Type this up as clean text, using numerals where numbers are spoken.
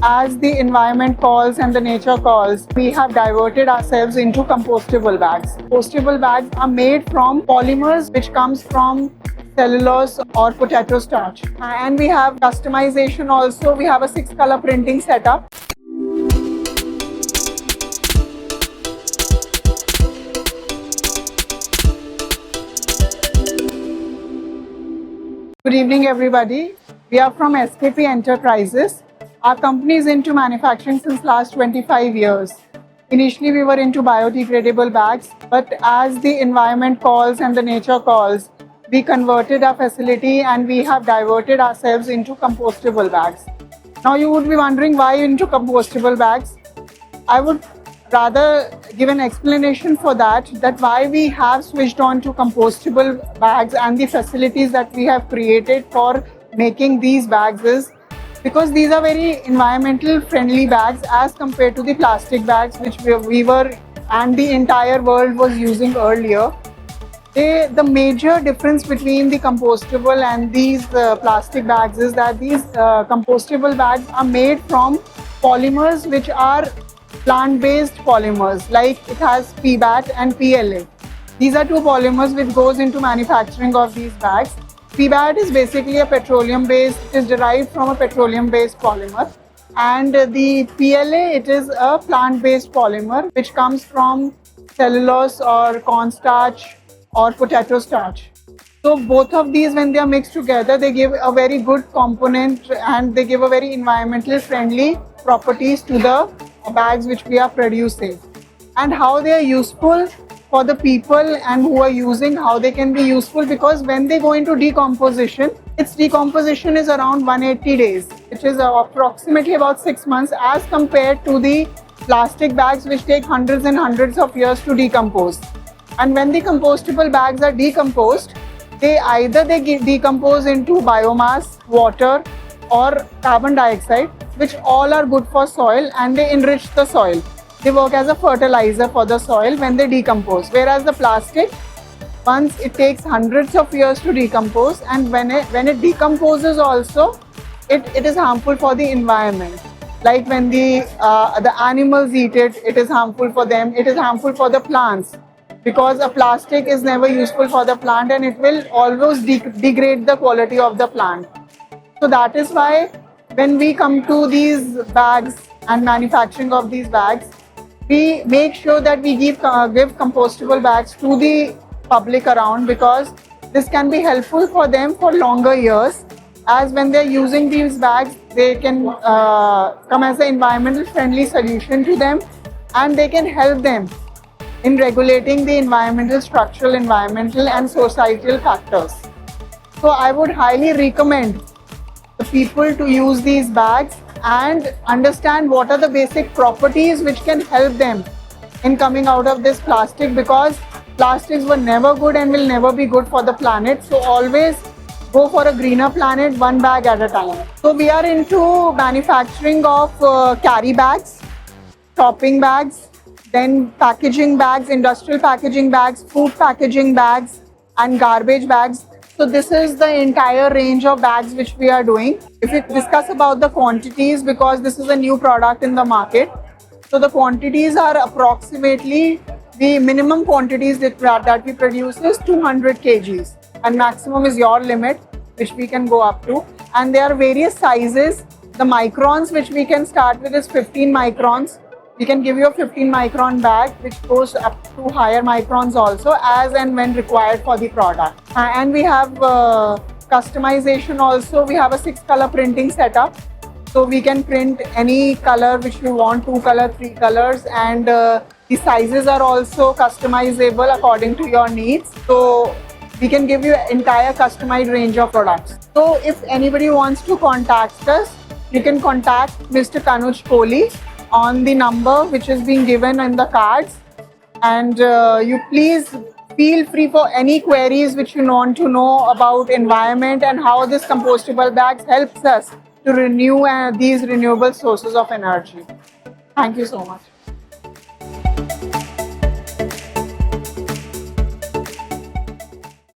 As the environment calls and the nature calls, we have diverted ourselves into compostable bags. Compostable bags are made from polymers which comes from cellulose or potato starch. And we have customization also. We have a 6-color printing setup. Good evening, everybody. We are from SKP Enterprises. Our company is into manufacturing since last 25 years. Initially, we were into biodegradable bags, but as the environment calls and the nature calls, we converted our facility and we have diverted ourselves into compostable bags. Now, you would be wondering why into compostable bags. I would rather give an explanation for that why we have switched on to compostable bags and the facilities that we have created for making these bags is because these are very environmental friendly bags as compared to the plastic bags which we were and the entire world was using earlier. The major difference between the compostable and these plastic bags is that these compostable bags are made from polymers which are plant-based polymers, like it has PBAT and PLA. These are two polymers which goes into manufacturing of these bags. PBAT is basically a petroleum-based, it is derived from a petroleum-based polymer. And the PLA, it is a plant-based polymer which comes from cellulose or cornstarch or potato starch. So both of these, when they are mixed together, they give a very good component and they give a very environmental friendly properties to the bags which we are producing. And how they are useful for the people and who are using, how they can be useful, because when they go into decomposition, its decomposition is around 180 days, which is approximately about 6 months as compared to the plastic bags which take hundreds and hundreds of years to decompose. And when the compostable bags are decomposed, they decompose into biomass, water or carbon dioxide, which all are good for soil and they enrich the soil. They work as a fertilizer for the soil when they decompose. Whereas the plastic, once it takes hundreds of years to decompose, and when it decomposes also, it is harmful for the environment. Like when the animals eat it, it is harmful for them. It is harmful for the plants because a plastic is never useful for the plant and it will always degrade the quality of the plant. So that is why when we come to these bags and manufacturing of these bags, we make sure that we give compostable bags to the public around, because this can be helpful for them for longer years, as when they're using these bags, they can come as an environmental friendly solution to them and they can help them in regulating the environmental, structural, environmental and societal factors. So I would highly recommend the people to use these bags and understand what are the basic properties which can help them in coming out of this plastic, because plastics were never good and will never be good for the planet. So always go for a greener planet, one bag at a time. So we are into manufacturing of carry bags, shopping bags, then packaging bags, industrial packaging bags, food packaging bags and garbage bags. So this is the entire range of bags which we are doing. If we discuss about the quantities, because this is a new product in the market, so the quantities are approximately, the minimum quantities that we produce is 200 kgs and maximum is your limit which we can go up to. And there are various sizes. The microns which we can start with is 15 microns. We can give you a 15 micron bag which goes up to higher microns also, as and when required for the product. And we have customization also. We have a 6-color printing setup. So we can print any color which you want, 2 color, 3 colors, and the sizes are also customizable according to your needs. So we can give you an entire customized range of products. So if anybody wants to contact us, you can contact Mr. Kanuj Kohli on the number which is being given in the cards, and you please feel free for any queries which you want to know about environment and how this compostable bags helps us to renew these renewable sources of energy. Thank you so much.